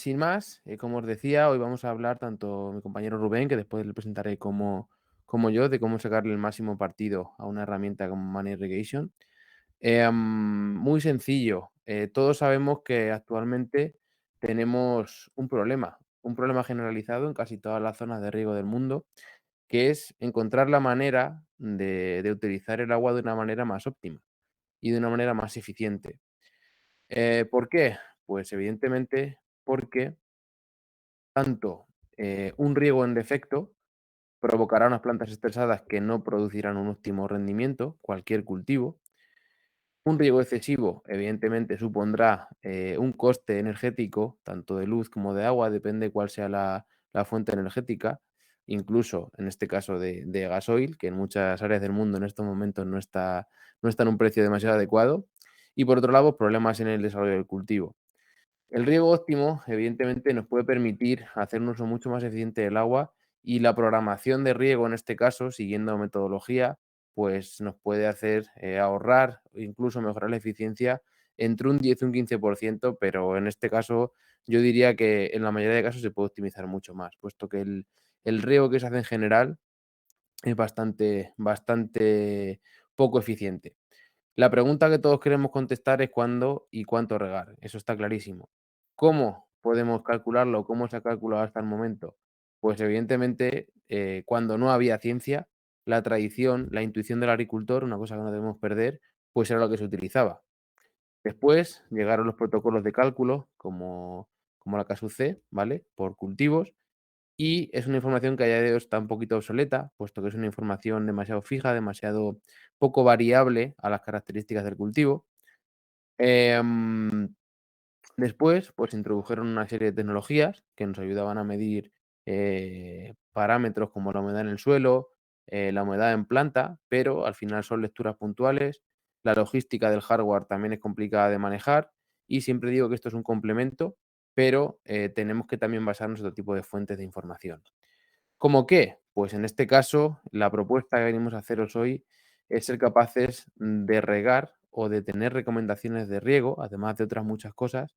Sin más, como os decía, hoy vamos a hablar tanto mi compañero Rubén, que después le presentaré como yo, de cómo sacarle el máximo partido a una herramienta como Money Irrigation. Muy sencillo. Todos sabemos que actualmente tenemos un problema generalizado en casi todas las zonas de riego del mundo, que es encontrar la manera de utilizar el agua de una manera más óptima y de una manera más eficiente. ¿Por qué? Pues evidentemente porque tanto un riego en defecto provocará unas plantas estresadas que no producirán un óptimo rendimiento, cualquier cultivo. Un riego excesivo, evidentemente, supondrá un coste energético, tanto de luz como de agua, depende cuál sea la fuente energética, incluso en este caso de gasoil, que en muchas áreas del mundo en estos momentos no está en un precio demasiado adecuado. Y por otro lado, problemas en el desarrollo del cultivo. El riego óptimo, evidentemente, nos puede permitir hacer un uso mucho más eficiente del agua y la programación de riego, en este caso, siguiendo metodología, pues nos puede hacer ahorrar o incluso mejorar la eficiencia entre un 10 y un 15%, pero en este caso yo diría que en la mayoría de casos se puede optimizar mucho más, puesto que el riego que se hace en general es bastante poco eficiente. La pregunta que todos queremos contestar es cuándo y cuánto regar, eso está clarísimo. ¿Cómo podemos calcularlo? ¿Cómo se ha calculado hasta el momento? Pues evidentemente, cuando no había ciencia, la tradición, la intuición del agricultor, una cosa que no debemos perder, pues era lo que se utilizaba. Después llegaron los protocolos de cálculo, como la CASUC, ¿vale? Por cultivos, y es una información que a día de hoy está un poquito obsoleta, puesto que es una información demasiado fija, demasiado poco variable a las características del cultivo. Em, Después, pues introdujeron una serie de tecnologías que nos ayudaban a medir parámetros como la humedad en el suelo, la humedad en planta, pero al final son lecturas puntuales. La logística del hardware también es complicada de manejar y siempre digo que esto es un complemento, pero tenemos que también basarnos en otro tipo de fuentes de información. ¿Cómo qué? Pues en este caso, la propuesta que venimos a haceros hoy es ser capaces de regar o de tener recomendaciones de riego, además de otras muchas cosas,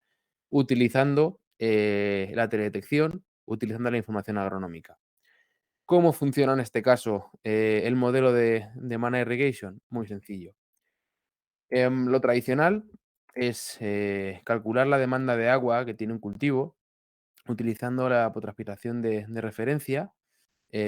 utilizando la teledetección, utilizando la información agronómica. ¿Cómo funciona en este caso el modelo de Mana Irrigation? Muy sencillo. Lo tradicional es calcular la demanda de agua que tiene un cultivo utilizando la evapotranspiración de referencia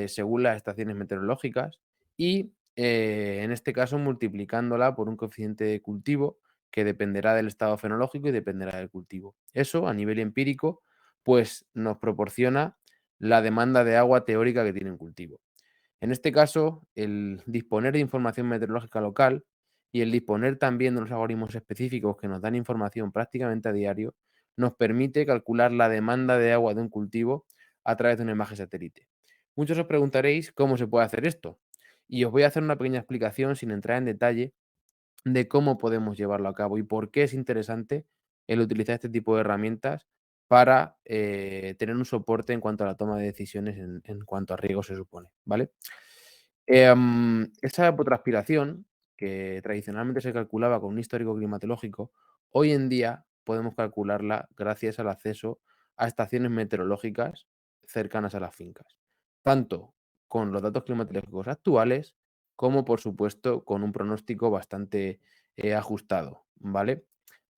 según las estaciones meteorológicas y, en este caso, multiplicándola por un coeficiente de cultivo que dependerá del estado fenológico y dependerá del cultivo. Eso, a nivel empírico, pues nos proporciona la demanda de agua teórica que tiene un cultivo. En este caso, el disponer de información meteorológica local y el disponer también de unos algoritmos específicos que nos dan información prácticamente a diario, nos permite calcular la demanda de agua de un cultivo a través de una imagen satélite. Muchos os preguntaréis cómo se puede hacer esto. Y os voy a hacer una pequeña explicación sin entrar en detalle de cómo podemos llevarlo a cabo y por qué es interesante el utilizar este tipo de herramientas para tener un soporte en cuanto a la toma de decisiones en cuanto a riego se supone, ¿vale? Esa evapotranspiración, que tradicionalmente se calculaba con un histórico climatológico, hoy en día podemos calcularla gracias al acceso a estaciones meteorológicas cercanas a las fincas, tanto con los datos climatológicos actuales como, por supuesto, con un pronóstico bastante ajustado, ¿vale?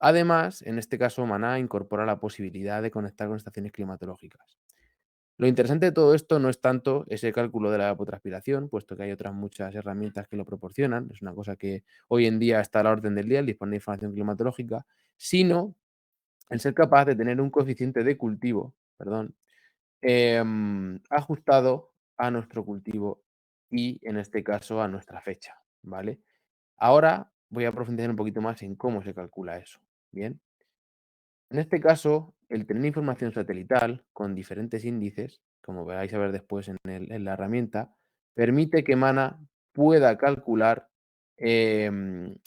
Además, en este caso, Maná incorpora la posibilidad de conectar con estaciones climatológicas. Lo interesante de todo esto no es tanto ese cálculo de la evapotranspiración, puesto que hay otras muchas herramientas que lo proporcionan, es una cosa que hoy en día está a la orden del día, el disponer de información climatológica, sino el ser capaz de tener un coeficiente de cultivo, perdón, ajustado a nuestro cultivo y, en este caso, a nuestra fecha, ¿vale? Ahora voy a profundizar un poquito más en cómo se calcula eso, ¿bien? En este caso, el tener información satelital con diferentes índices, como vais a ver después en la herramienta, permite que Mana pueda calcular el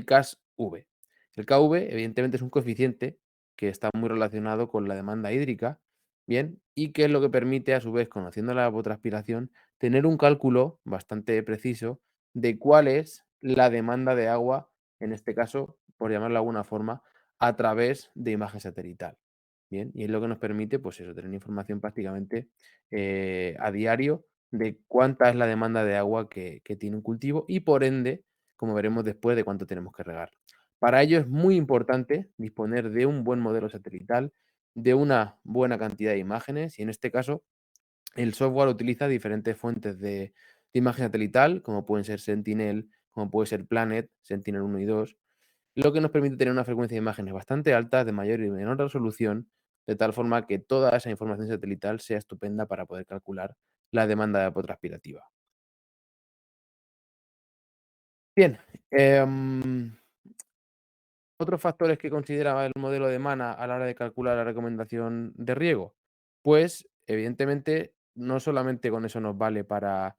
CAS-V. El KV, evidentemente, es un coeficiente que está muy relacionado con la demanda hídrica, ¿bien? Y que es lo que permite, a su vez, conociendo la evapotranspiración, tener un cálculo bastante preciso de cuál es la demanda de agua, en este caso, por llamarlo de alguna forma, a través de imagen satelital, Bien, y es lo que nos permite, pues eso, tener información prácticamente a diario de cuánta es la demanda de agua que tiene un cultivo y por ende, como veremos después, de cuánto tenemos que regar. Para ello es muy importante disponer de un buen modelo satelital, de una buena cantidad de imágenes y en este caso el software utiliza diferentes fuentes de imagen satelital, como pueden ser Sentinel, como puede ser Planet, Sentinel 1 y 2, lo que nos permite tener una frecuencia de imágenes bastante alta, de mayor y menor resolución, de tal forma que toda esa información satelital sea estupenda para poder calcular la demanda de agua transpirativa. Bien, otros factores que considera el modelo de Mana a la hora de calcular la recomendación de riego. Pues, evidentemente, no solamente con eso nos vale para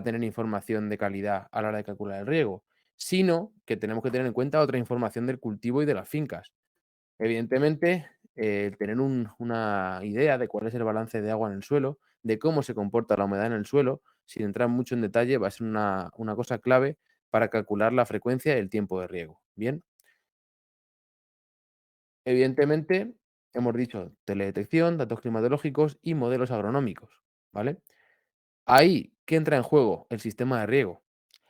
tener información de calidad a la hora de calcular el riego, sino que tenemos que tener en cuenta otra información del cultivo y de las fincas. Evidentemente, tener una idea de cuál es el balance de agua en el suelo, de cómo se comporta la humedad en el suelo, sin entrar mucho en detalle, va a ser una cosa clave para calcular la frecuencia y el tiempo de riego. Bien, evidentemente, hemos dicho teledetección, datos climatológicos y modelos agronómicos, ¿vale? Ahí, ¿qué entra en juego? El sistema de riego,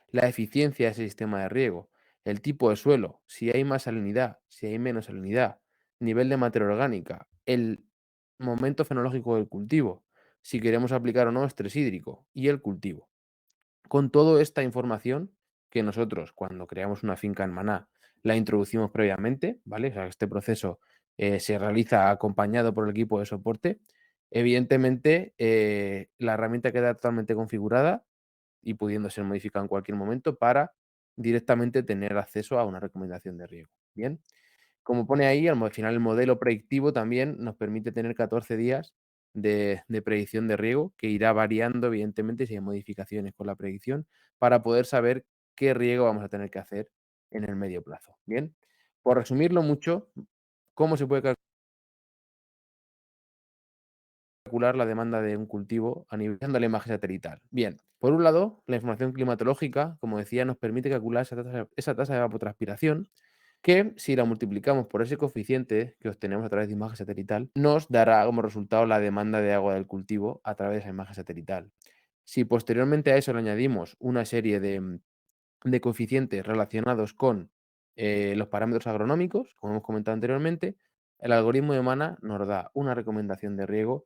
la eficiencia de ese sistema de riego, el tipo de suelo, si hay más salinidad, si hay menos salinidad, nivel de materia orgánica, el momento fenológico del cultivo, si queremos aplicar o no estrés hídrico y el cultivo. Con toda esta información que nosotros cuando creamos una finca en Maná la introducimos previamente, ¿vale? O sea, este proceso se realiza acompañado por el equipo de soporte. Evidentemente, la herramienta queda totalmente configurada y pudiendo ser modificada en cualquier momento para directamente tener acceso a una recomendación de riego. Bien, como pone ahí, al final el modelo predictivo también nos permite tener 14 días de predicción de riego, que irá variando, evidentemente, si hay modificaciones con la predicción, para poder saber qué riego vamos a tener que hacer en el medio plazo. Bien, por resumirlo mucho, ¿cómo se puede calcular la demanda de un cultivo a nivel de la imagen satelital? Bien, por un lado, la información climatológica, como decía, nos permite calcular esa tasa de evapotranspiración, que si la multiplicamos por ese coeficiente que obtenemos a través de imagen satelital, nos dará como resultado la demanda de agua del cultivo a través de esa imagen satelital. Si posteriormente a eso le añadimos una serie de coeficientes relacionados con los parámetros agronómicos, como hemos comentado anteriormente, el algoritmo de Mana nos da una recomendación de riego,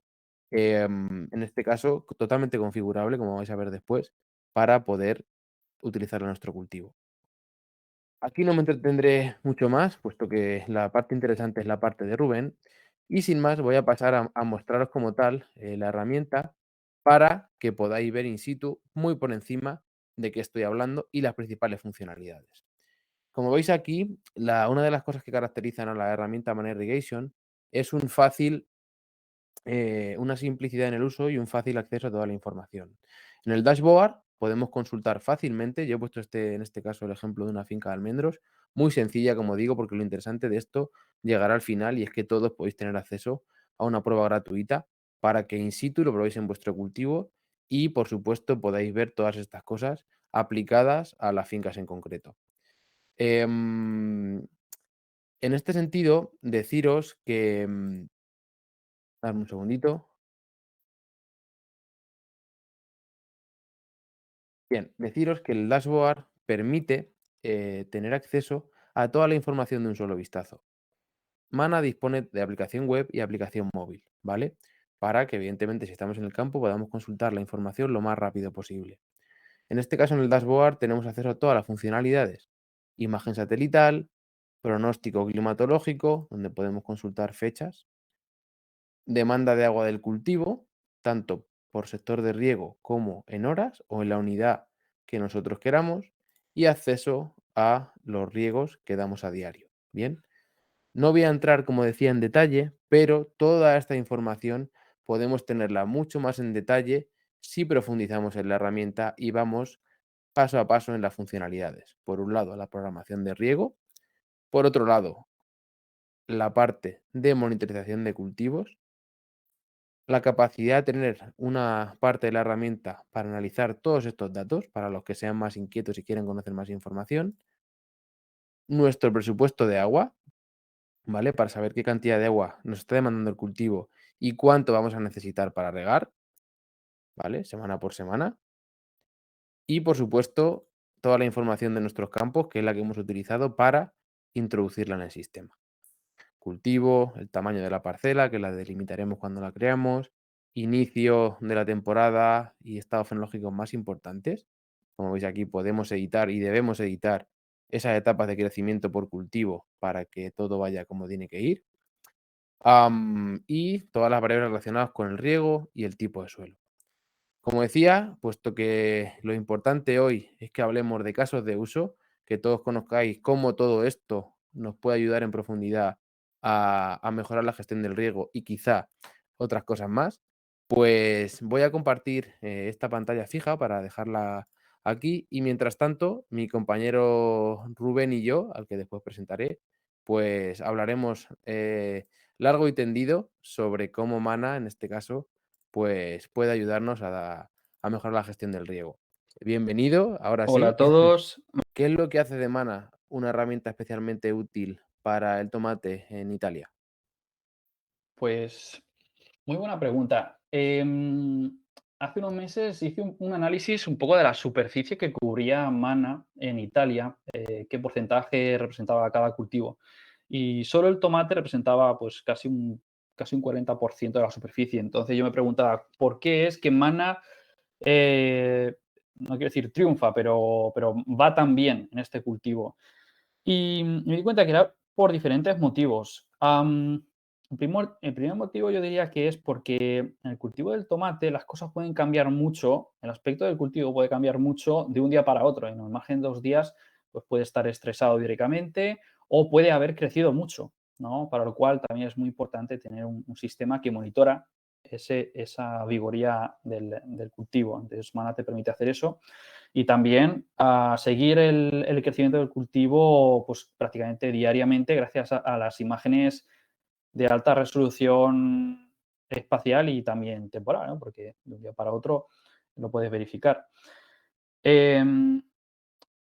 en este caso totalmente configurable, como vais a ver después, para poder utilizarla en nuestro cultivo. Aquí no me entretendré mucho más, puesto que la parte interesante es la parte de Rubén. Y sin más, voy a pasar a mostraros como tal la herramienta para que podáis ver in situ, muy por encima de qué estoy hablando y las principales funcionalidades. Como veis aquí, una de las cosas que caracterizan a la herramienta Man Irrigation es una simplicidad en el uso y un fácil acceso a toda la información. En el dashboard podemos consultar fácilmente, yo he puesto en este caso el ejemplo de una finca de almendros, muy sencilla, como digo, porque lo interesante de esto llegará al final y es que todos podéis tener acceso a una prueba gratuita para que in situ lo probéis en vuestro cultivo y, por supuesto, podáis ver todas estas cosas aplicadas a las fincas en concreto. Em, en este sentido, deciros que, dadme un segundito. Bien, deciros que el dashboard permite tener acceso a toda la información de un solo vistazo. Mana dispone de aplicación web y aplicación móvil, ¿vale? Para que, evidentemente, si estamos en el campo, podamos consultar la información lo más rápido posible. En este caso, en el dashboard tenemos acceso a todas las funcionalidades. Imagen satelital, pronóstico climatológico, donde podemos consultar fechas, demanda de agua del cultivo, tanto por sector de riego como en horas o en la unidad que nosotros queramos, y acceso a los riegos que damos a diario. Bien, no voy a entrar, como decía, en detalle, pero toda esta información podemos tenerla mucho más en detalle si profundizamos en la herramienta y vamos paso a paso en las funcionalidades. Por un lado, la programación de riego, por otro lado, la parte de monitorización de cultivos, la capacidad de tener una parte de la herramienta para analizar todos estos datos, para los que sean más inquietos y quieren conocer más información, nuestro presupuesto de agua, ¿vale? Para saber qué cantidad de agua nos está demandando el cultivo y cuánto vamos a necesitar para regar, ¿vale? Semana por semana. Y, por supuesto, toda la información de nuestros campos, que es la que hemos utilizado para introducirla en el sistema. Cultivo, el tamaño de la parcela, que la delimitaremos cuando la creamos, inicio de la temporada y estados fenológicos más importantes. Como veis aquí, podemos editar y debemos editar esas etapas de crecimiento por cultivo para que todo vaya como tiene que ir. Y todas las variables relacionadas con el riego y el tipo de suelo. Como decía, puesto que lo importante hoy es que hablemos de casos de uso, que todos conozcáis cómo todo esto nos puede ayudar en profundidad a mejorar la gestión del riego y quizá otras cosas más, pues voy a compartir esta pantalla fija para dejarla aquí y mientras tanto mi compañero Rubén y yo, al que después presentaré, pues hablaremos largo y tendido sobre cómo Mana, en este caso, pues puede ayudarnos a mejorar la gestión del riego. Bienvenido, ahora Hola sí. a todos. ¿Qué es lo que hace de Mana una herramienta especialmente útil para el tomate en Italia? Pues muy buena pregunta. Hace unos meses hice un análisis un poco de la superficie que cubría Mana en Italia, qué porcentaje representaba cada cultivo. Y solo el tomate representaba pues casi un 40% de la superficie. Entonces yo me preguntaba, ¿por qué es que Mana, no quiero decir triunfa, pero va tan bien en este cultivo? Y me di cuenta que era por diferentes motivos. El primer motivo yo diría que es porque en el cultivo del tomate las cosas pueden cambiar mucho, el aspecto del cultivo puede cambiar mucho de un día para otro. En el margen de 2 días, pues puede estar estresado directamente o puede haber crecido mucho, ¿no? Para lo cual también es muy importante tener un sistema que monitora esa vigoría del cultivo. Entonces, Mana te permite hacer eso y también a seguir el crecimiento del cultivo pues, prácticamente diariamente gracias a las imágenes de alta resolución espacial y también temporal, ¿no? Porque de un día para otro lo puedes verificar. Em,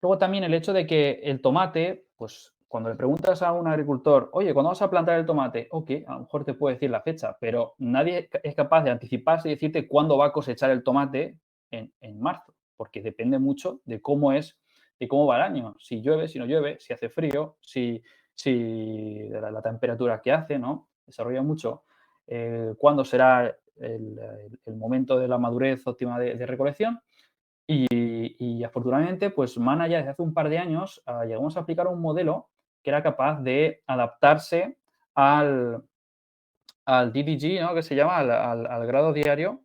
Luego también el hecho de que el tomate, pues cuando le preguntas a un agricultor, oye, ¿cuándo vas a plantar el tomate? Ok, a lo mejor te puede decir la fecha, pero nadie es capaz de anticiparse y decirte cuándo va a cosechar el tomate en marzo, porque depende mucho de cómo va el año, si llueve, si no llueve, si hace frío, si de la temperatura que hace, ¿no? Desarrolla mucho cuándo será el momento de la madurez óptima de recolección y afortunadamente, pues Mana ya desde hace un par de años llegamos a aplicar un modelo que era capaz de adaptarse al, al DDG, ¿no? Que se llama, al grado diario,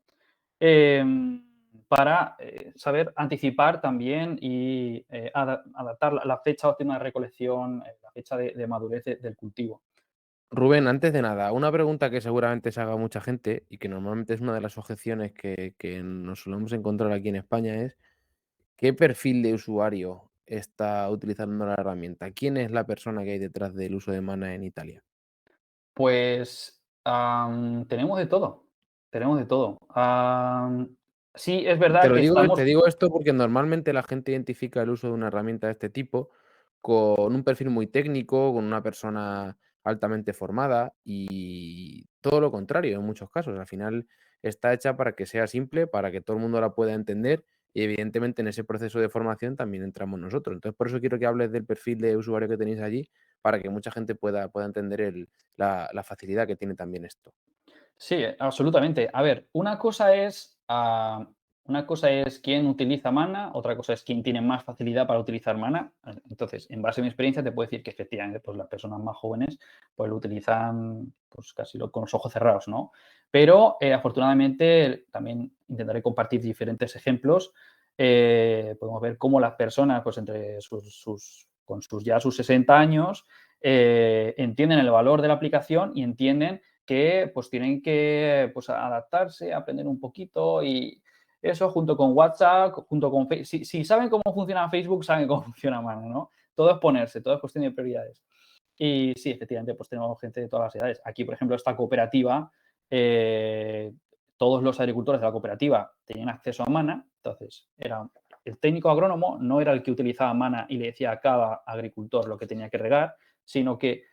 para saber anticipar también y adaptar la fecha óptima de recolección, la fecha de madurez del cultivo. Rubén, antes de nada, una pregunta que seguramente se haga mucha gente y que normalmente es una de las objeciones que nos solemos encontrar aquí en España es ¿qué perfil de usuario está utilizando la herramienta? ¿Quién es la persona que hay detrás del uso de Mana en Italia? Pues, tenemos de todo, tenemos de todo. Sí, es verdad que Te estamos. digo esto porque normalmente la gente identifica el uso de una herramienta de este tipo con un perfil muy técnico, con una persona altamente formada y todo lo contrario en muchos casos. Al final está hecha para que sea simple, para que todo el mundo la pueda entender y evidentemente en ese proceso de formación también entramos nosotros. Entonces por eso quiero que hables del perfil de usuario que tenéis allí para que mucha gente pueda entender la facilidad que tiene también esto. Sí, absolutamente. A ver, una cosa es quién utiliza Mana, otra cosa es quién tiene más facilidad para utilizar Mana. Entonces, en base a mi experiencia, te puedo decir que efectivamente, pues las personas más jóvenes, pues lo utilizan pues casi con los ojos cerrados, ¿no? Pero afortunadamente también intentaré compartir diferentes ejemplos. Podemos ver cómo las personas, pues entre con sus 60 años, entienden el valor de la aplicación y entienden que pues tienen que pues, adaptarse, aprender un poquito y eso junto con WhatsApp, junto con Facebook. Si saben cómo funciona Facebook, saben cómo funciona Mana, ¿no? Todo es ponerse, todo es cuestión de prioridades. Y sí, efectivamente, pues tenemos gente de todas las edades. Aquí, por ejemplo, esta cooperativa, todos los agricultores de la cooperativa tenían acceso a Mana, entonces era el técnico agrónomo no era el que utilizaba Mana y le decía a cada agricultor lo que tenía que regar, sino que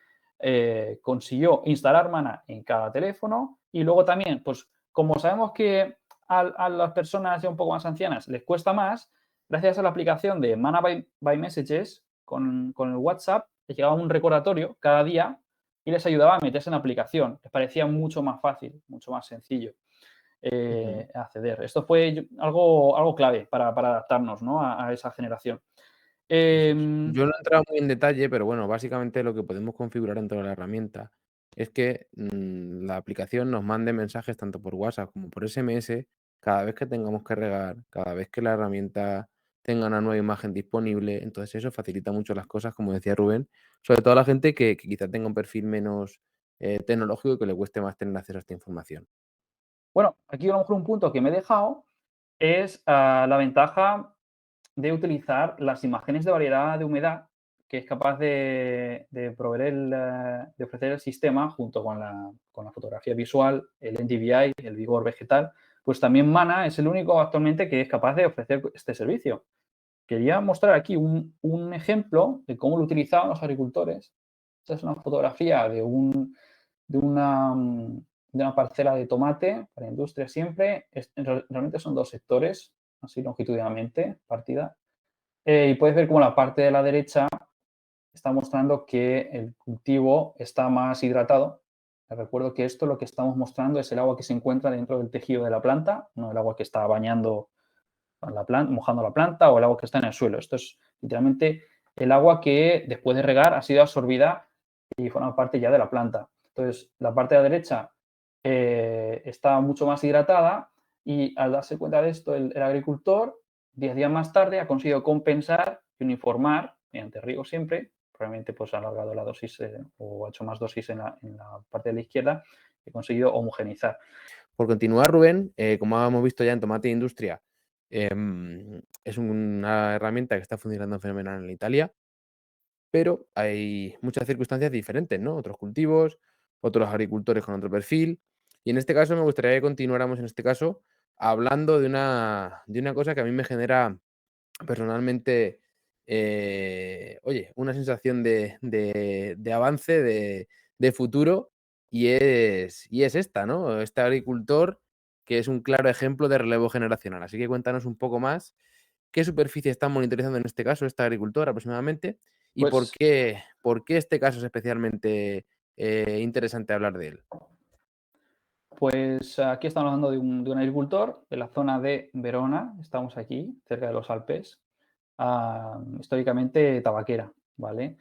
consiguió instalar Mana en cada teléfono y luego también, pues como sabemos que a las personas ya un poco más ancianas les cuesta más, gracias a la aplicación de Mana by Messages con el WhatsApp, les llegaba un recordatorio cada día y les ayudaba a meterse en la aplicación. Les parecía mucho más fácil, mucho más sencillo Ujú. acceder. Esto fue algo clave para adaptarnos, ¿no? a esa generación. Eso es. Em, Yo no he entrado muy en detalle, pero bueno, básicamente lo que podemos configurar dentro de la herramienta es que la aplicación nos mande mensajes tanto por WhatsApp como por SMS cada vez que tengamos que regar, cada vez que la herramienta tenga una nueva imagen disponible. Entonces eso facilita mucho las cosas, como decía Rubén, sobre todo a la gente que quizá tenga un perfil menos tecnológico y que le cueste más tener acceso a esta información. bueno, aquí a lo mejor un punto que me he dejado es la ventaja de utilizar las imágenes de variedad de humedad que es capaz de proveer de ofrecer el sistema junto con la fotografía visual, el NDVI, el vigor vegetal, pues también Mana es el único actualmente que es capaz de ofrecer este servicio. Quería mostrar aquí un ejemplo de cómo lo utilizaban los agricultores. Esta es una fotografía de una, de una parcela de tomate para industria siempre. Realmente son dos sectores, así longitudinalmente, partida. Y puedes ver cómo la parte de la derecha está mostrando que el cultivo está más hidratado. Les recuerdo que esto lo que estamos mostrando es el agua que se encuentra dentro del tejido de la planta, no el agua que está bañando la planta, mojando la planta o el agua que está en el suelo. Esto es literalmente el agua que después de regar ha sido absorbida y forma parte ya de la planta. Entonces, la parte de la derecha está mucho más hidratada y al darse cuenta de esto, el agricultor, 10 días más tarde, ha conseguido compensar y uniformar, mediante riego siempre, probablemente pues ha alargado la dosis o ha hecho más dosis en la parte de la izquierda, y ha conseguido homogenizar. Por continuar, Rubén, como hemos visto ya en Tomate Industria, es una herramienta que está funcionando fenomenal en Italia, pero hay muchas circunstancias diferentes, ¿no? Otros cultivos, otros agricultores con otro perfil. Y en este caso me gustaría que continuáramos en este caso hablando de una cosa que a mí me genera personalmente, oye, una sensación de avance, de futuro, y es esta, ¿no? Este agricultor que es un claro ejemplo de relevo generacional. Así que cuéntanos un poco más qué superficie están monitorizando en este caso este agricultor aproximadamente y por Pues qué, por qué este caso es especialmente interesante hablar de él. Pues aquí estamos hablando de un agricultor de la zona de Verona, estamos aquí, cerca de los Alpes, históricamente tabaquera, ¿vale?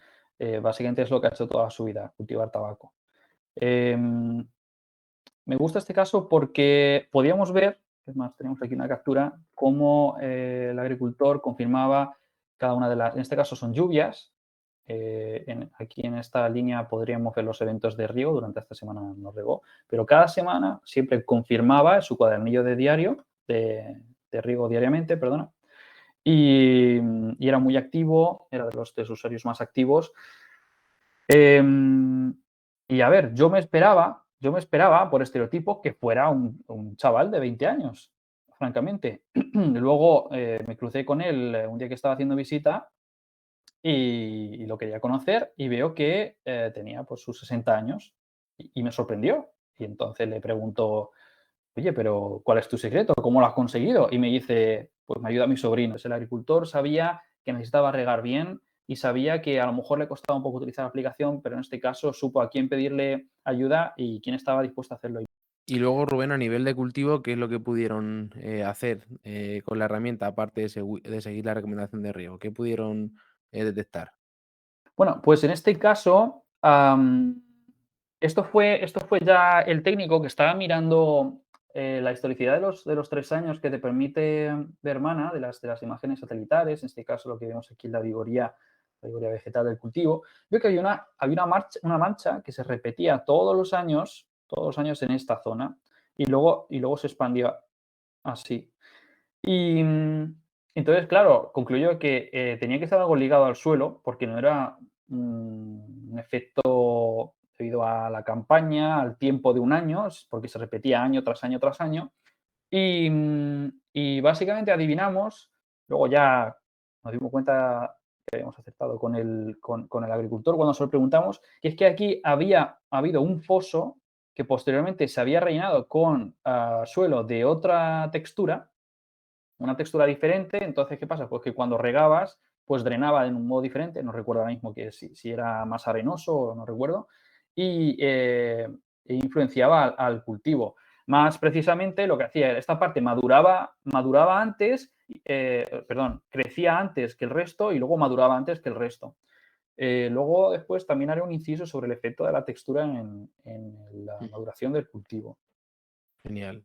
Básicamente es lo que ha hecho toda su vida, cultivar tabaco. Em, Me gusta este caso porque podíamos ver, es más, tenemos aquí una captura, cómo el agricultor confirmaba cada una de las, en este caso son lluvias, aquí en esta línea podríamos ver los eventos de riego, durante esta semana no regó, pero cada semana siempre confirmaba su cuadernillo de diario, de riego diariamente, perdona, y era muy activo, era de los usuarios más activos. Em, y a ver, yo me esperaba por estereotipo que fuera un chaval de 20 años, francamente. Luego me crucé con él un día que estaba haciendo visita y lo quería conocer y veo que tenía pues sus 60 años y me sorprendió. Y entonces le pregunto, oye, pero ¿cuál es tu secreto? ¿Cómo lo has conseguido? Y me dice, pues me ayuda mi sobrino. Es el agricultor, sabía que necesitaba regar bien y sabía que a lo mejor le costaba un poco utilizar la aplicación, pero en este caso supo a quién pedirle ayuda y quién estaba dispuesto a hacerlo. Y luego, Rubén, a nivel de cultivo, ¿qué es lo que pudieron hacer con la herramienta, aparte de seguir la recomendación de riego? ¿Qué pudieron detectar? Bueno, pues en este caso, esto fue ya el técnico que estaba mirando la historicidad de los 3 años que te permite ver Mana de las imágenes satelitares, en este caso lo que vemos aquí es la vigoría vegetal del cultivo. Veo que había una mancha que se repetía todos los años en esta zona y luego se expandía así. Y entonces, claro, concluyó que tenía que estar algo ligado al suelo, porque no era un efecto debido a la campaña, al tiempo de un año, porque se repetía año tras año tras año. Y básicamente adivinamos, luego ya nos dimos cuenta que habíamos acertado con el agricultor cuando se lo preguntamos, que es que aquí había habido un foso que posteriormente se había rellenado con suelo de otra textura, una textura diferente. Entonces, ¿qué pasa? Pues que cuando regabas, pues drenaba de un modo diferente, no recuerdo ahora mismo que si era más arenoso o no recuerdo, y e influenciaba al cultivo. Más precisamente lo que hacía era esta parte maduraba antes, perdón, crecía antes que el resto y luego maduraba antes que el resto. Luego después también haré un inciso sobre el efecto de la textura en la Mm, maduración del cultivo. genial.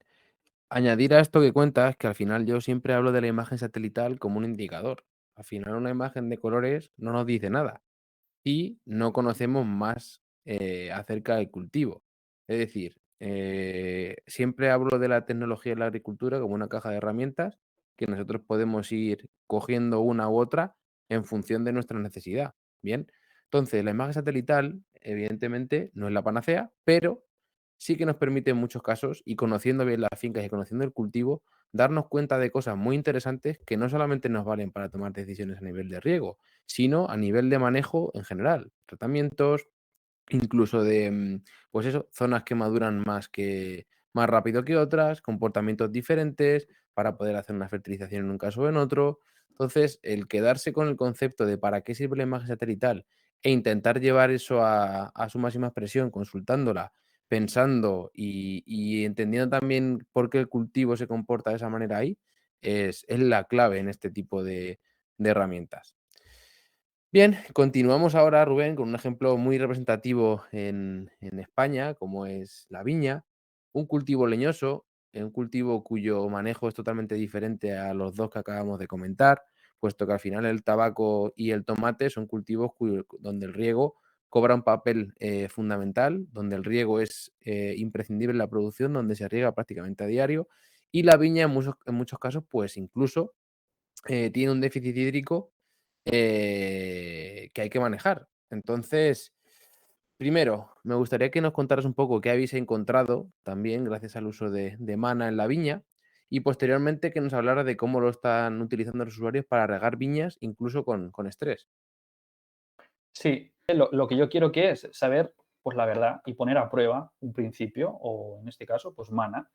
Añadir a esto que cuentas, que al final yo siempre hablo de la imagen satelital como un indicador. Al final una imagen de colores no nos dice nada y no conocemos más acerca del cultivo. Es decir, siempre hablo de la tecnología en la agricultura como una caja de herramientas que nosotros podemos ir cogiendo una u otra en función de nuestra necesidad. Bien, entonces la imagen satelital, evidentemente, no es la panacea, pero sí que nos permite en muchos casos, y conociendo bien las fincas y conociendo el cultivo, darnos cuenta de cosas muy interesantes que no solamente nos valen para tomar decisiones a nivel de riego, sino a nivel de manejo en general, tratamientos, incluso de, pues eso, zonas que maduran más rápido que otras, comportamientos diferentes para poder hacer una fertilización en un caso o en otro. Entonces, el quedarse con el concepto de para qué sirve la imagen satelital e intentar llevar eso a su máxima expresión, consultándola, pensando y entendiendo también por qué el cultivo se comporta de esa manera ahí, es la clave en este tipo de herramientas. Bien, continuamos ahora, Rubén, con un ejemplo muy representativo en España, como es la viña, un cultivo leñoso, un cultivo cuyo manejo es totalmente diferente a los dos que acabamos de comentar, puesto que al final el tabaco y el tomate son cultivos donde el riego cobra un papel fundamental, donde el riego es imprescindible en la producción, donde se riega prácticamente a diario, y la viña en muchos casos, pues incluso tiene un déficit hídrico que hay que manejar. Entonces, primero, me gustaría que nos contaras un poco qué habéis encontrado también gracias al uso de Mana en la viña y posteriormente que nos hablara de cómo lo están utilizando los usuarios para regar viñas, incluso con estrés. Sí, lo que yo quiero que es saber, pues, la verdad y poner a prueba un principio, o en este caso, pues, mana.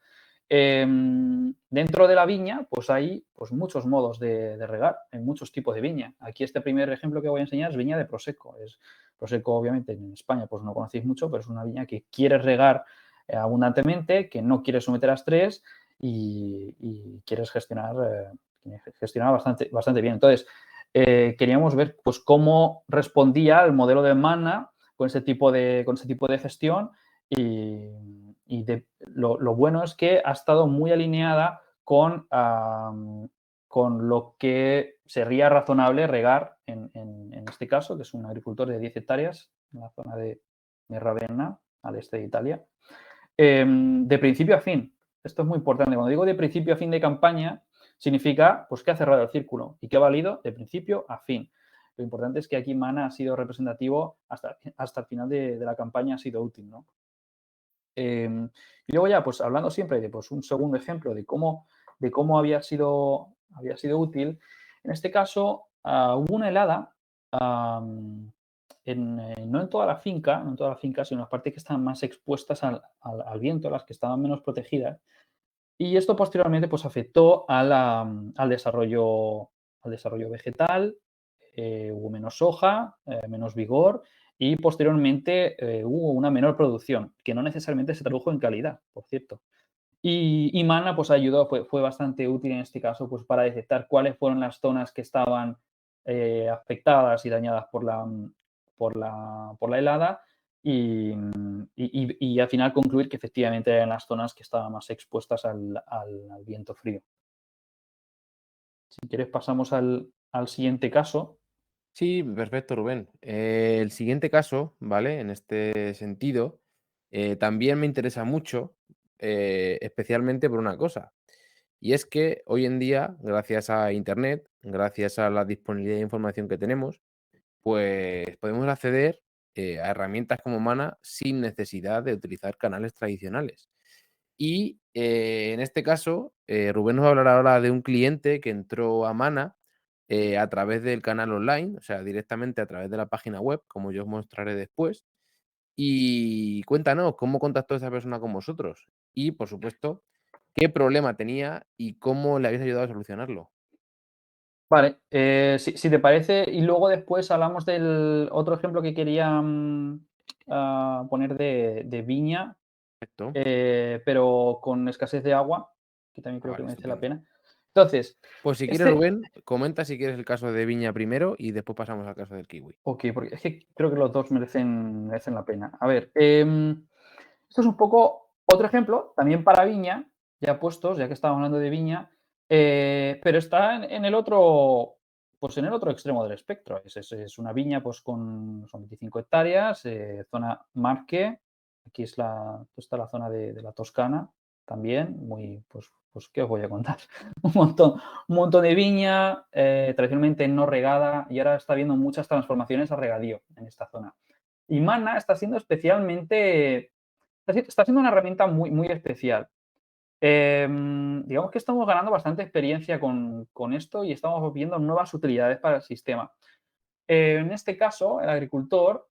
Dentro de la viña, pues, hay, pues, muchos modos de regar, hay muchos tipos de viña. Aquí este primer ejemplo que voy a enseñar es viña de prosecco. Prosecco, obviamente, en España, pues, no conocéis mucho, pero es una viña que quiere regar, abundantemente, que no quiere someter a estrés y quieres gestionar bastante bien. Entonces, queríamos ver, pues, cómo respondía el modelo de Mana con ese tipo de gestión lo bueno es que ha estado muy alineada con lo que sería razonable regar en este caso, que es un agricultor de 10 hectáreas en la zona de Ravenna, al este de Italia. De principio a fin. Esto es muy importante. Cuando digo de principio a fin de campaña, significa, pues, que ha cerrado el círculo y que ha valido de principio a fin. Lo importante es que aquí Mana ha sido representativo hasta el final de la campaña, ha sido útil, ¿no? Y luego ya, pues, hablando siempre de, pues, un segundo ejemplo de cómo había sido útil. En este caso, hubo una helada, no en toda la finca, no en toda la finca, sino en las partes que estaban más expuestas al viento, las que estaban menos protegidas. Y esto posteriormente, pues, afectó al desarrollo vegetal. Hubo menos hoja, menos vigor y posteriormente hubo una menor producción, que no necesariamente se tradujo en calidad, por cierto. Y Mana, pues, ayudó, fue bastante útil en este caso, pues, para detectar cuáles fueron las zonas que estaban afectadas y dañadas por la helada y al final concluir que efectivamente eran las zonas que estaban más expuestas al viento frío. Si quieres pasamos al siguiente caso. Sí, perfecto, Rubén. El siguiente caso, ¿vale? En este sentido, también me interesa mucho, especialmente por una cosa. Y es que hoy en día, gracias a Internet, gracias a la disponibilidad de información que tenemos, pues podemos acceder a herramientas como Mana sin necesidad de utilizar canales tradicionales. Y en este caso, Rubén nos va a hablar ahora de un cliente que entró a Mana a través del canal online, o sea, directamente a través de la página web, como yo os mostraré después. Y cuéntanos, ¿cómo contactó esa persona con vosotros? Y, por supuesto, ¿qué problema tenía y cómo le habéis ayudado a solucionarlo? Vale, si te parece, y luego después hablamos del otro ejemplo que quería, poner de viña, Perfecto. pero con escasez de agua, que también Ah, creo que vale, merece la estupendo. pena. Entonces, Pues si quieres, este Rubén, comenta si quieres el caso de Viña primero y después pasamos al caso del kiwi. porque es que creo que los 2 merecen la pena. A ver, esto es un poco otro ejemplo, también para viña, ya puestos, ya que estamos hablando de viña, pero está en el otro, pues en el otro extremo del espectro. Es una viña, pues son 25 hectáreas, zona Marche. Aquí está la zona de la Toscana también, muy, pues, ¿qué os voy a contar? Un montón, un montón de viña, tradicionalmente no regada, y ahora está habiendo muchas transformaciones a regadío en esta zona. Y Mana está siendo especialmente está siendo una herramienta muy, muy especial. Digamos que estamos ganando bastante experiencia con esto y estamos viendo nuevas utilidades para el sistema. En este caso, el agricultor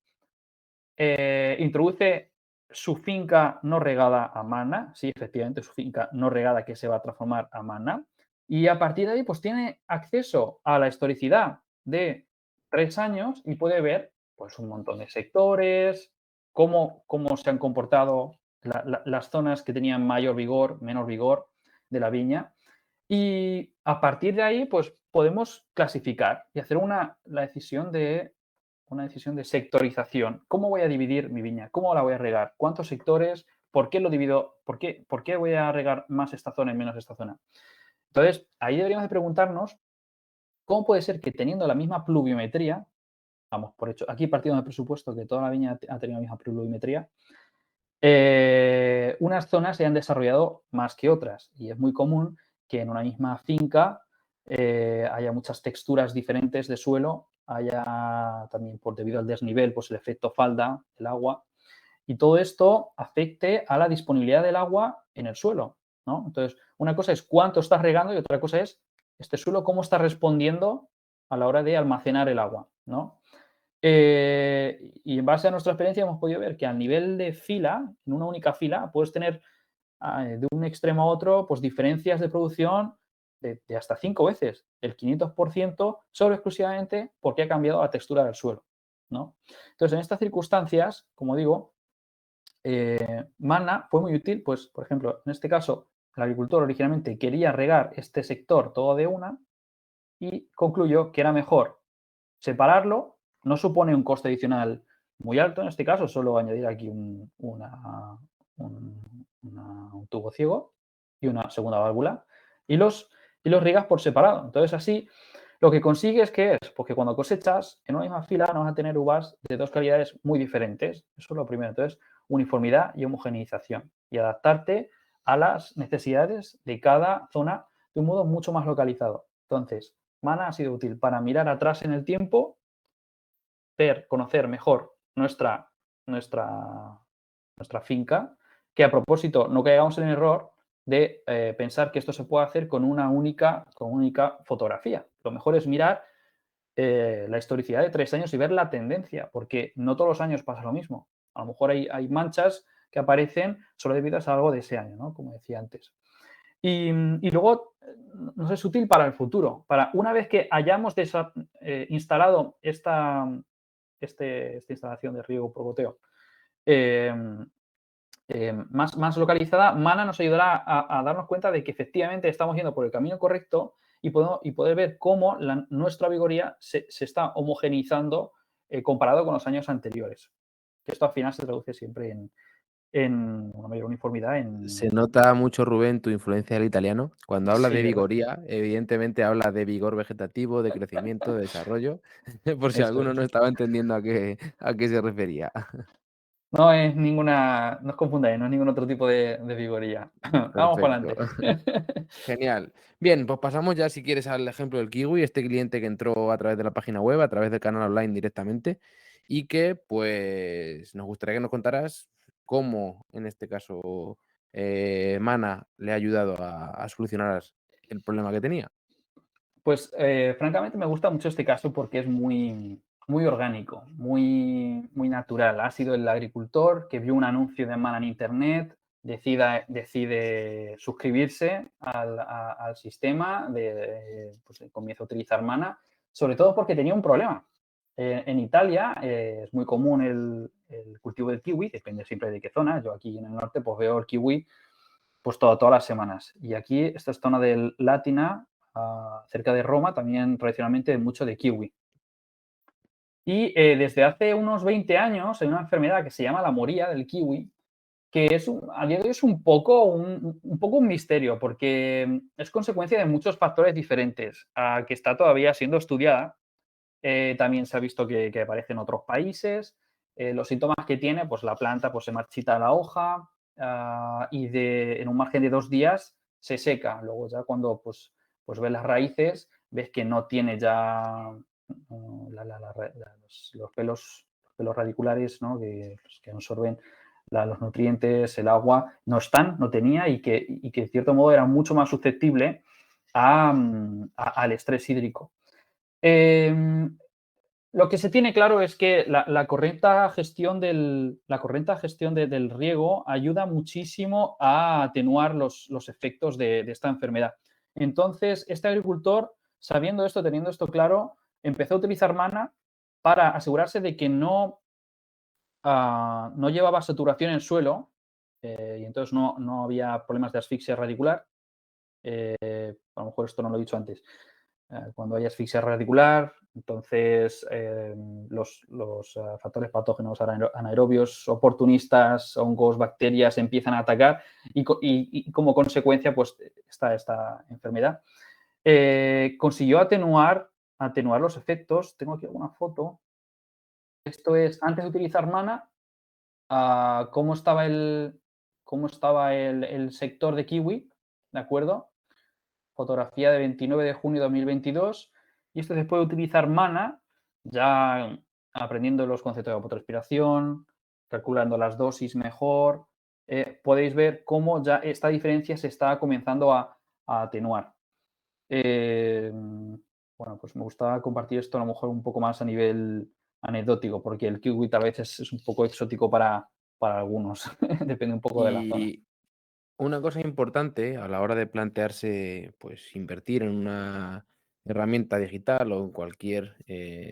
introduce su finca no regada a Mana, sí, efectivamente, su finca no regada que se va a transformar a Mana, y a partir de ahí pues tiene acceso a la historicidad de 3 años y puede ver pues un montón de sectores, cómo se han comportado las zonas que tenían mayor vigor, menor vigor de la viña. Y a partir de ahí, pues podemos clasificar y hacer una decisión de sectorización. ¿Cómo voy a dividir mi viña? ¿Cómo la voy a regar? ¿Cuántos sectores? ¿Por qué lo divido? ¿Por qué voy a regar más esta zona y menos esta zona? Entonces, ahí deberíamos de preguntarnos cómo puede ser que teniendo la misma pluviometría, vamos, por hecho, aquí partimos del presupuesto que toda la viña ha tenido la misma pluviometría, unas zonas se han desarrollado más que otras y es muy común que en una misma finca haya muchas texturas diferentes de suelo, haya también debido al desnivel, pues el efecto falda, el agua, y todo esto afecte a la disponibilidad del agua en el suelo, ¿no? Entonces, una cosa es cuánto estás regando y otra cosa es este suelo cómo está respondiendo a la hora de almacenar el agua, ¿no? Y en base a nuestra experiencia hemos podido ver que a nivel de fila, en una única fila, puedes tener de un extremo a otro, pues diferencias de producción de hasta 5 veces, el 500% solo exclusivamente porque ha cambiado la textura del suelo, ¿no? Entonces, en estas circunstancias, como digo, Mana fue muy útil, pues, por ejemplo, en este caso, el agricultor originalmente quería regar este sector todo de una y concluyó que era mejor separarlo, no supone un coste adicional muy alto en este caso, solo añadir aquí un tubo ciego y una segunda válvula y los riegas por separado. Entonces así lo que consigues que es, porque cuando cosechas en una misma fila no vas a tener uvas de dos calidades muy diferentes. Eso es lo primero. Entonces, uniformidad y homogeneización y adaptarte a las necesidades de cada zona de un modo mucho más localizado. Entonces, Mana ha sido útil para mirar atrás en el tiempo, ver, conocer mejor nuestra, nuestra finca, que a propósito no caigamos en el error de pensar que esto se puede hacer con única fotografía. Lo mejor es mirar la historicidad de 3 años y ver la tendencia, porque no todos los años pasa lo mismo. A lo mejor hay manchas que aparecen solo debido a algo de ese año, ¿no? Como decía antes. Y luego nos es útil para el futuro. Para una vez que hayamos instalado esta instalación de riego por goteo eh, más localizada, Mana nos ayudará a darnos cuenta de que efectivamente estamos yendo por el camino correcto y poder ver cómo nuestra vigoría se está homogeneizando comparado con los años anteriores. Que esto al final se traduce siempre en una mayor uniformidad Se nota mucho, Rubén, tu influencia del italiano. Cuando hablas Sí, de ¿verdad? vigoría, evidentemente hablas de vigor vegetativo, de crecimiento, de desarrollo, por si Eso alguno es. no estaba entendiendo a qué se refería. No os confundáis, no es ningún otro tipo de vigoría. Vamos para Perfecto. adelante. Genial. Bien, pues pasamos ya, si quieres, al ejemplo del kiwi, este cliente que entró a través de la página web, a través del canal online directamente, y que, pues, nos gustaría que nos contaras cómo, en este caso, Mana le ha ayudado a solucionar el problema que tenía. Pues, francamente me gusta mucho este caso porque es muy orgánico, muy natural. Ha sido el agricultor que vio un anuncio de Mana en Internet, decide suscribirse al sistema, pues comienza a utilizar Mana, sobre todo porque tenía un problema. En Italia es muy común el cultivo del kiwi, depende siempre de qué zona. Yo aquí en el norte pues veo el kiwi pues todas las semanas. Y aquí, esta es zona del Latina, cerca de Roma, también tradicionalmente mucho de kiwi. Y desde hace unos 20 años hay una enfermedad que se llama la moría del kiwi, que a día de hoy es un poco un misterio, porque es consecuencia de muchos factores diferentes, que está todavía siendo estudiada. También se ha visto que aparece en otros países. Los síntomas que tiene, pues la planta pues, se marchita la hoja y en un margen de 2 días se seca. Luego ya cuando pues ves las raíces, ves que no tiene ya los pelos radiculares, ¿no? Que absorben los nutrientes, el agua, no tenía y que de cierto modo era mucho más susceptible al estrés hídrico. Eh, lo que se tiene claro es que la correcta gestión del riego ayuda muchísimo a atenuar los efectos de esta enfermedad. Entonces, este agricultor, sabiendo esto, teniendo esto claro, empezó a utilizar Mana para asegurarse de que no llevaba saturación en suelo, y entonces no había problemas de asfixia radicular. A lo mejor esto no lo he dicho antes. Cuando hay asfixia radicular, entonces los factores patógenos anaerobios oportunistas, hongos, bacterias empiezan a atacar y como consecuencia pues esta enfermedad. Consiguió atenuar los efectos. Tengo aquí alguna foto. Esto es antes de utilizar Mana, cómo estaba el sector de kiwi, ¿de acuerdo? Fotografía de 29 de junio de 2022. Y esto se puede utilizar Mana, ya aprendiendo los conceptos de autorrespiración, calculando las dosis mejor. Podéis ver cómo ya esta diferencia se está comenzando a atenuar. Bueno, pues me gustaba compartir esto a lo mejor un poco más a nivel anecdótico, porque el kiwi tal vez es un poco exótico para algunos, depende un poco de la zona. Y una cosa importante a la hora de plantearse, pues, invertir en una herramienta digital o en cualquier,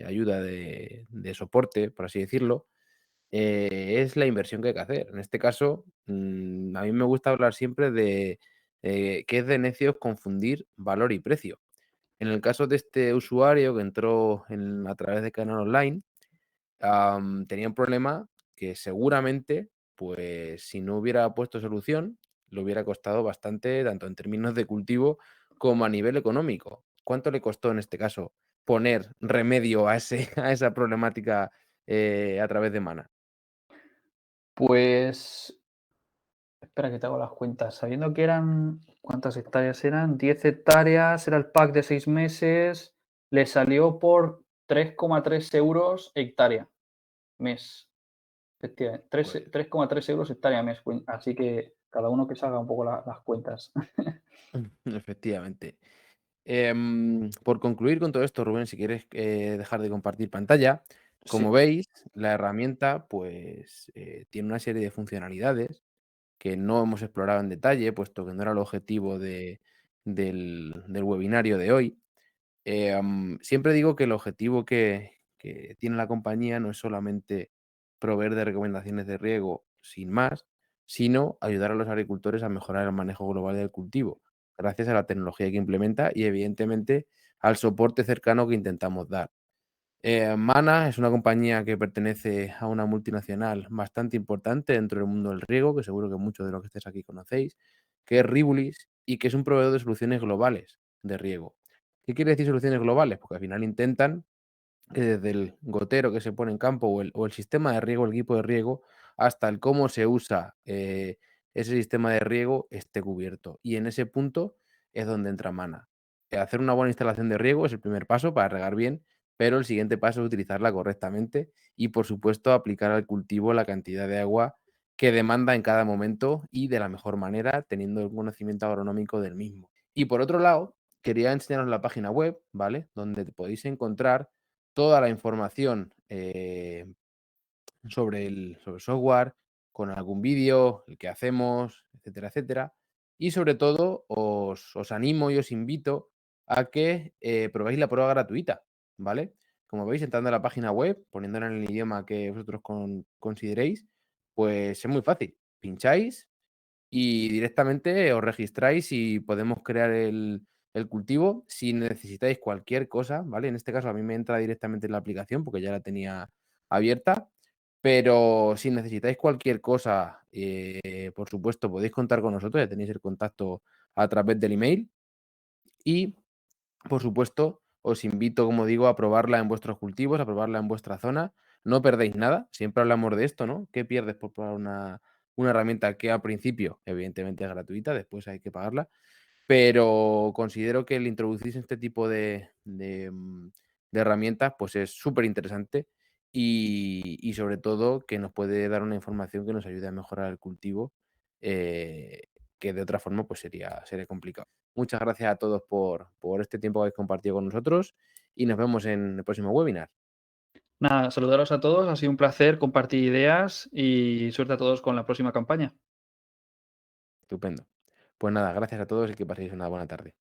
ayuda de soporte, por así decirlo, es la inversión que hay que hacer. En este caso, a mí me gusta hablar siempre de, que es de necios confundir valor y precio. En el caso de este usuario que entró a través de Canal Online, tenía un problema que seguramente, pues, si no hubiera puesto solución, le hubiera costado bastante, tanto en términos de cultivo como a nivel económico. ¿Cuánto le costó en este caso poner remedio a ese a esa problemática, a través de Mana? Pues espera que te hago las cuentas. Sabiendo que eran, ¿cuántas hectáreas eran? 10 hectáreas, era el pack de 6 meses, le salió por 3,3 euros hectárea mes. Efectivamente, Pues 3,3 euros hectárea mes. Así que cada uno que se haga un poco las cuentas. efectivamente. Por concluir con todo esto, Rubén, si quieres, dejar de compartir pantalla, como Sí, veis, la herramienta, pues, tiene una serie de funcionalidades que no hemos explorado en detalle, puesto que no era el objetivo del webinario de hoy. Siempre digo que el objetivo que tiene la compañía no es solamente proveer de recomendaciones de riego sin más, sino ayudar a los agricultores a mejorar el manejo global del cultivo, gracias a la tecnología que implementa y, evidentemente, al soporte cercano que intentamos dar. Mana es una compañía que pertenece a una multinacional bastante importante dentro del mundo del riego, que seguro que muchos de los que estéis aquí conocéis, que es Ribulis y que es un proveedor de soluciones globales de riego. ¿Qué quiere decir soluciones globales? Porque al final intentan que desde el gotero que se pone en campo o el sistema de riego, el equipo de riego, hasta el cómo se usa ese sistema de riego esté cubierto. Y en ese punto es donde entra Mana. Hacer una buena instalación de riego es el primer paso para regar bien, pero el siguiente paso es utilizarla correctamente y, por supuesto, aplicar al cultivo la cantidad de agua que demanda en cada momento y de la mejor manera, teniendo el conocimiento agronómico del mismo. Y por otro lado, quería enseñaros la página web, ¿vale? Donde podéis encontrar toda la información sobre el software, con algún vídeo, el que hacemos, etcétera, etcétera. Y sobre todo, os animo y os invito a que probéis la prueba gratuita, ¿vale? Como veis, entrando a la página web, poniéndola en el idioma que vosotros consideréis, pues es muy fácil. Pincháis y directamente os registráis y podemos crear el cultivo. Si necesitáis cualquier cosa, ¿vale? En este caso a mí me entra directamente en la aplicación porque ya la tenía abierta, pero si necesitáis cualquier cosa, por supuesto, podéis contar con nosotros, ya tenéis el contacto a través del email y, por supuesto, os invito, como digo, a probarla en vuestros cultivos, a probarla en vuestra zona. No perdéis nada, siempre hablamos de esto, ¿no? ¿Qué pierdes por probar una herramienta que al principio, evidentemente, es gratuita, después hay que pagarla? Pero considero que el introducirse este tipo de herramientas, pues es súper interesante y sobre todo que nos puede dar una información que nos ayude a mejorar el cultivo, eh, que de otra forma, pues sería complicado. Muchas gracias a todos por este tiempo que habéis compartido con nosotros y nos vemos en el próximo webinar. Nada, saludaros a todos, ha sido un placer compartir ideas y suerte a todos con la próxima campaña. Estupendo. Pues nada, gracias a todos y que paséis una buena tarde.